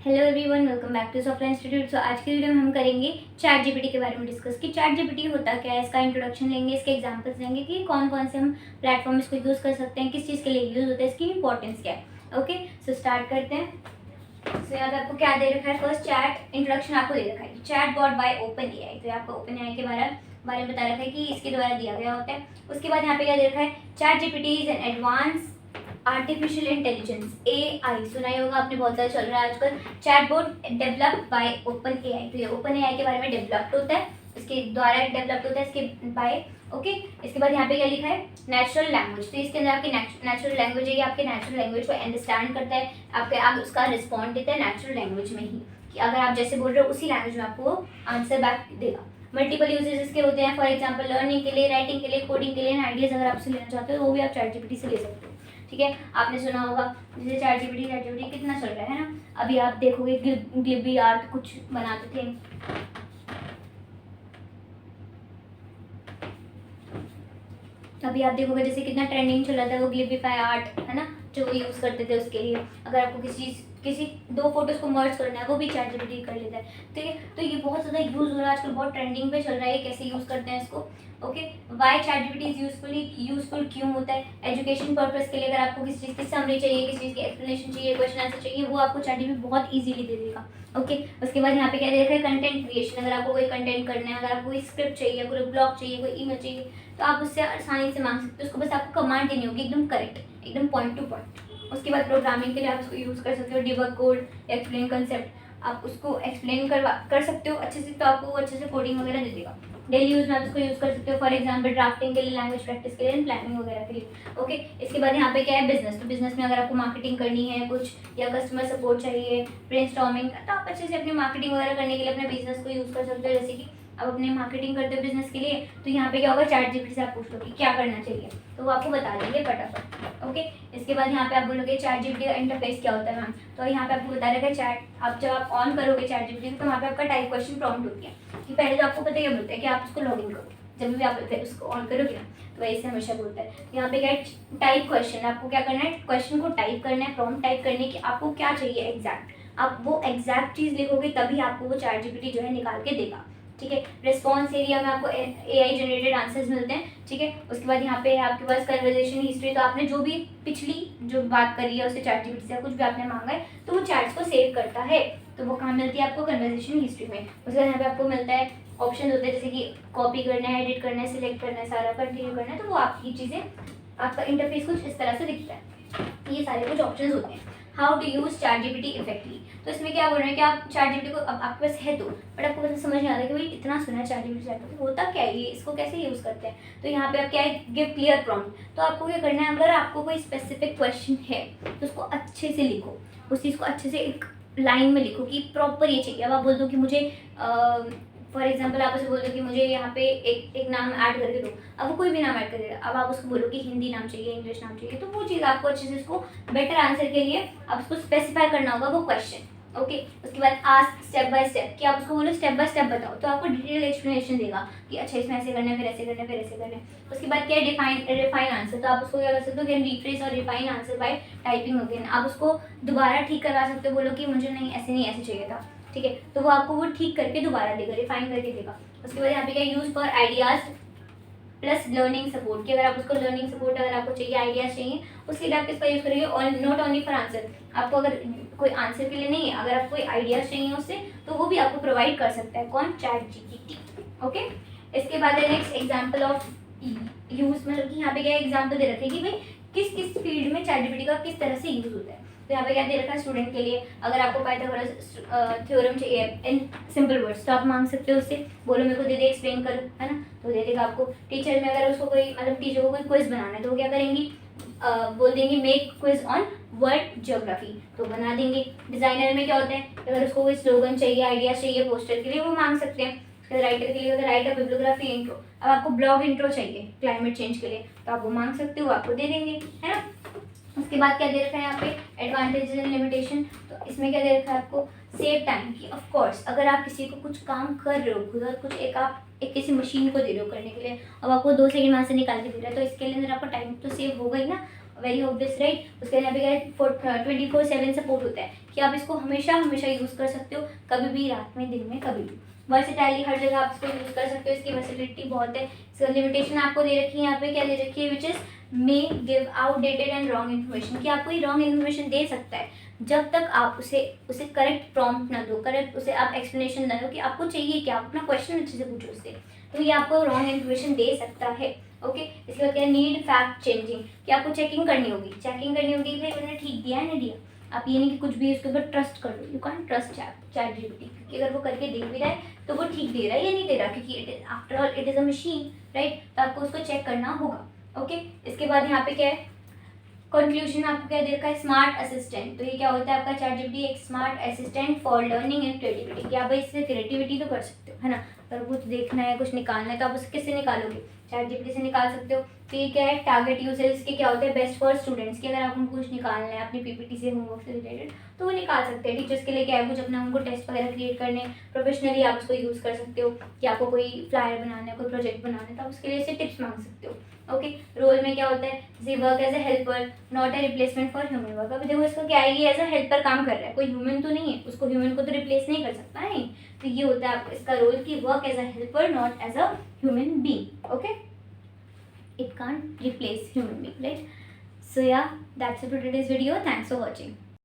Hello everyone, welcome back to software institute. सो आज की वीडियो में हम करेंगे चैट जीपीटी के बारे में डिस्कस कि चैट जीपीटी होता क्या है, इसका इंट्रोडक्शन लेंगे, इसके एग्जांपल्स लेंगे कि कौन कौन से हम प्लेटफॉर्म इसको यूज़ कर सकते हैं, किस चीज़ के लिए यूज़ होता है, इसकी इंपॉर्टेंस क्या है। ओके, सो स्टार्ट करते हैं। सो यहाँ पे आपको क्या दे रखा है, फर्स्ट चैट इंट्रोडक्शन आपको दे रखा है chat bought by open AI. तो आपको ओपन एआई के बारे में बता रखा है कि इसके द्वारा दिया गया होता है। उसके बाद यहाँ पे क्या दे रखा है, chat GPT is an advance artificial intelligence AI. सुना ही होगा आपने, बहुत ज़्यादा चल रहा है आजकल। Chatbot developed by open AI. तो ये ओपन एआई के बारे में डेवलप्ड होता है, इसके द्वारा डेवलप्ड होता है, इसके बाय ओके। इसके बाद यहाँ पे क्या लिखा है, नेचुरल लैंग्वेज। तो इसके अंदर आपकी नेचुरल लैंग्वेज है, ये आपके नेचुरल लैंग्वेज को अंडरस्टैंड करता है, आप उसका रिस्पॉन्ड देता है नेचुरल लैंग्वेज में ही, कि अगर आप जैसे बोल रहे हो उसी लैंग्वेज में आपको आंसर बैक देगा। मल्टीपल यूजेस इसके होते हैं, फॉर एग्जांपल लर्निंग के लिए, राइटिंग के लिए, कोडिंग के लिए, आइडियाज़ अगर आपसे लेना चाहते हो वो भी आप चैट जीपीटी से ले सकते हो। ठीक है, आपने सुना होगा जैसे चैट जीपीटी कितना चल रहा है ना। अभी आप देखोगे ग्लिबी आर्ट कुछ बनाते थे, अभी आप देखोगे जैसे कितना ट्रेंडिंग चल रहा था वो ग्लिबिफाई आर्ट है ना, जो वो यूज़ करते थे उसके लिए। अगर आपको किसी दो फोटोज को मर्ज करना है वो भी चैट जीपीटी कर लेता है। ठीक है, तो ये बहुत ज़्यादा यूज़ हो रहा है आजकल, बहुत ट्रेंडिंग पे चल रहा है, कैसे यूज़ करते हैं इसको। Okay, why chat GPT is useful क्यों होता है, एजुकेशन पर्पस के लिए। अगर आपको किसी चीज़ की समरी चाहिए, किसी चीज़ की एक्सप्लेनेशन चाहिए, क्वेश्चन आंसर चाहिए, वो आपको चैट जीपीटी बहुत ईजिली दे देगा। ओके, उसके बाद यहाँ पे क्या दे रखा है, कंटेंट क्रिएशन। अगर आपको कोई कंटेंट करना है, अगर आपको कोई स्क्रिप्ट चाहिए, कोई ब्लॉग चाहिए, कोई ईमेल चाहिए, तो आप उससे आसानी से मांग सकते हो। उसको बस आपको कमांड देनी होगी, एकदम करेक्ट, एकदम पॉइंट टू पॉइंट। उसके बाद प्रोग्रामिंग के लिए आप उसको यूज़ कर सकते हो, डिबग कोड, एक्सप्लेन कंसेप्ट, आप उसको एक्सप्लेन कर सकते हो अच्छे से, तो आपको वो अच्छे से कोडिंग वगैरह दे देगा। डेली यूज़ में आप इसको यूज़ कर सकते हो, फॉर एग्जांपल ड्राफ्टिंग के लिए, लैंग्वेज प्रैक्टिस के लिए, प्लानिंग वगैरह के लिए। ओके, इसके बाद यहाँ पे क्या है, बिजनेस। तो बिजनेस में अगर आपको मार्केटिंग करनी है कुछ, या कस्टमर सपोर्ट चाहिए, ब्रेनस्टॉर्मिंग, तो आप अच्छे से अपनी मार्केटिंग वगैरह करने के लिए अपने बिजनेस को यूज़ कर सकते हो। जैसे कि आप अपने मार्केटिंग करते हो बिजनेस के लिए, तो यहाँ पे क्या होगा, चैट जीपीटी से आप पूछ लो कि क्या करना चाहिए, तो वो आपको बता देंगे फटाफट। ओके, इसके बाद यहाँ पे आप बोलोगे चैट जीपीटी का इंटरफेस क्या होता है मैम, तो यहाँ पे आपको बता देगा चैट, आप जब आप ऑन करोगे चैट जीपीटी तो वहाँ पे आपका टाइप क्वेश्चन प्रॉम्प्ट होती है कि पहले तो आपको पता क्या बोलता है कि आप उसको लॉग इन करो, जब भी आप उसको ऑन करोगे ना तो वैसे हमेशा बोलता है। यहाँ पे क्या है, टाइप क्वेश्चन, आपको क्या करना है, क्वेश्चन को टाइप करना है, प्रॉम्प्ट टाइप करने की आपको क्या चाहिए एग्जैक्ट, आप वो एग्जैक्ट चीज़ लिखोगे तभी आपको वो चैट जीपीटी जो है निकाल के देगा। ठीक है, रिस्पॉन्स एरिया में आपको एआई जनरेटेड आंसर्स मिलते हैं। ठीक है, उसके बाद यहाँ पे आपके पास कन्वर्सेशन हिस्ट्री, तो आपने जो भी पिछली जो बात करी है उससे चैट जीपीटी से कुछ भी आपने मांगा है तो वो चैट्स को सेव करता है, तो वो कहाँ मिलती है आपको, कन्वर्सेशन हिस्ट्री में। उसके बाद यहाँ पे आपको मिलता है ऑप्शन होते हैं, जैसे कि कॉपी करना है, एडिट करना है, सिलेक्ट करना है, सारा कंटिन्यू करना है, तो वो आपकी चीज़ें, आपका इंटरफेस कुछ इस तरह से दिखता है। ये सारे कुछ ऑप्शन होते हैं। How to use chat GPT effectively. तो इसमें क्या बोल रहे हैं कि आप चैट जीपीटी को, अब आपके पास है तो, बट आपको पता समझ नहीं आता कि भाई इतना सुना है चैट जीपीटी होता क्या है, ये इसको कैसे यूज़ करते हैं। तो यहाँ पे आप क्या है, गिव क्लियर प्रॉम्प्ट। तो आपको क्या करना है, अगर आपको कोई स्पेसिफिक क्वेश्चन है तो उसको अच्छे से लिखो, उस चीज़ को अच्छे से एक लाइन में लिखो कि प्रॉपर ये चाहिए। अब आप बोल दो कि मुझे फॉर एग्जाम्पल आप उसे बोल दो कि मुझे यहाँ पे एक नाम ऐड करके दो, अब वो कोई भी नाम ऐड कर देगा। अब आप उसको बोलो कि हिंदी नाम चाहिए, इंग्लिश नाम चाहिए, तो वो चीज़ आपको अच्छे से उसको बेटर आंसर के लिए आप उसको स्पेसिफाई करना होगा वो क्वेश्चन। ओके, उसके बाद आस्क स्टेप बाय स्टेप, कि आप उसको बोलो स्टेप बाय स्टेप बताओ, तो आपको डिटेल एक्सप्लेनेशन देगा कि अच्छा इसमें ऐसे करना है, फिर ऐसे करना है, फिर ऐसे करना है। उसके बाद क्या है, रिफाइन आंसर। तो आप उसको क्या कर सकते हो, कैन रिफ्रेश और refine answer by typing again. आप उसको दोबारा ठीक करवा सकते हो, बोलो कि मुझे नहीं ऐसे चाहिए था। ठीक है, तो वो आपको वो ठीक करके दोबारा देगा, रिफाइन करके देगा। उसके बाद यहाँ पे क्या, use for ideas plus learning support, कि अगर आप उसको लर्निंग सपोर्ट अगर आपको चाहिए, आइडियाज चाहिए, उसके लिए आप किसका यूज़ करेंगे, और नॉट ओनली फॉर आंसर। आपको अगर कोई आंसर के लिए नहीं है, अगर आपको कोई आइडियाज चाहिए उससे, तो वो भी आपको प्रोवाइड कर सकता है, कौन, चैट जीपीटी। ओके, इसके बाद है नेक्स्ट एग्जाम्पल ऑफ यूज, मतलब कि यहाँ पे क्या एग्जाम्पल दे रखे कि भाई किस किस फील्ड में चैट जीपीटी का किस तरह से यूज होता है। तो यहाँ पे क्या दे रखा है, स्टूडेंट के लिए अगर आपको पाइथागोरस थ्योरम चाहिए इन सिंपल वर्ड्स, तो आप मांग सकते हो उससे, बोलो मेरे को दे दे, एक्सप्लेन करो, है ना, तो दे देगा आपको। टीचर में अगर उसको कोई, मतलब टीचर को कोई क्विज बनाना है तो वो क्या करेंगी, बोल देंगे make quiz on world geography, तो बना देंगे। डिजाइनर में क्या होता है, अगर उसको कोई स्लोगन चाहिए, आइडिया चाहिए पोस्टर के लिए, वो मांग सकते हैं। राइटर के लिए राइट अ बिब्लियोग्राफी इंट्रो, अब आपको ब्लॉग इंट्रो चाहिए क्लाइमेट चेंज के लिए, तो आप वो मांग सकते हो, आपको दे देंगे, है ना। उसके बाद क्या दे रखा है यहाँ पे, एडवांटेजेस एंड लिमिटेशन। तो इसमें क्या दे रखा है आपको, सेव टाइम की, ऑफ कोर्स अगर आप किसी को कुछ काम कर रहे हो खुद, और कुछ एक किसी मशीन को दे रहे हो करने के लिए, अब आपको 2 सेकंड वहाँ से निकाल के दे रहा है, तो इसके लिए अंदर आपका टाइम तो सेव होगा ही ना, वेरी ऑब्वियस राइट। उसके यहाँ पे क्या है, 24/7 सपोर्ट होता है, कि आप इसको हमेशा हमेशा यूज़ कर सकते हो, कभी भी, रात में, दिन में, कभी भी। वर्सेटाइली, हर जगह आप इसको यूज़ कर सकते हो, इसकी वर्सेटिलिटी बहुत है। इसका लिमिटेशन आपको दे रखी है यहाँ पे, क्या दे रखी है, which is may give outdated and wrong information, कि आपको ये रॉन्ग इन्फॉर्मेशन दे सकता है जब तक आप उसे करेक्ट प्रॉम्प्ट ना दो, करेक्ट उसे आप एक्सप्लेनेशन ना दो कि आपको चाहिए क्या, आप अपना क्वेश्चन अच्छे से पूछो उससे, तो ये आपको रॉन्ग इन्फॉर्मेशन दे सकता है। ओके, इसके बाद क्या है, नीड फैक्ट चेंजिंग, कि आपको चेकिंग करनी होगी कि भाई उन्होंने ठीक दिया है नहीं दिया। आप ये नहीं कि कुछ भी उसके ऊपर ट्रस्ट कर लो, you can trust chat GPT, क्योंकि अगर वो करके देख भी रहा है तो वो ठीक दे रहा है या नहीं दे रहा, क्योंकि it is after all it is a machine, right, तो आपको उसको चेक करना होगा। ओके, इसके बाद यहाँ पे क्या है, कंक्लूजन आपको क्या दे रखा है, स्मार्ट असिस्टेंट। तो ये क्या होता है आपका चैट जीपीटी, एक smart assistant for learning and creativity, कि आप भाई इससे क्रिएटिविटी तो कर सकते हो, है ना, अगर कुछ देखना है, कुछ निकालना है, तो आप उसे किससे निकालोगे, चैट जीपीटी से निकाल सकते हो। तो ये क्या है, टारगेट यूजर्स के क्या होते हैं, बेस्ट फॉर स्टूडेंट्स, की अगर आप उनको कुछ निकालना है अपनी पीपीटी से, होमवर्क से रिलेटेड, तो वो निकाल सकते हैं। टीचर्स के लिए क्या है, कुछ अपना उनको टेस्ट वगैरह क्रिएट करने, प्रोफेशनली आप उसको यूज़ कर सकते हो, कि आपको कोई फ्लायर बनाना है, कोई प्रोजेक्ट बनाना है, तो आप उसके लिए से टिप्स मांग सकते हो। ओके, रोल में क्या होता है, जैसे work as a helper not a replacement for human work. अब देखो इसका क्या है, ये एज अ हेल्पर काम कर रहा है, कोई ह्यूमन तो नहीं है, उसको ह्यूमन को तो रिप्लेस नहीं कर सकता है, तो ये होता है आपका इसका रोल, की work as a helper not as a human being. Okay, it can't replace human being, right? So yeah, that's it for today's video. Thanks for watching.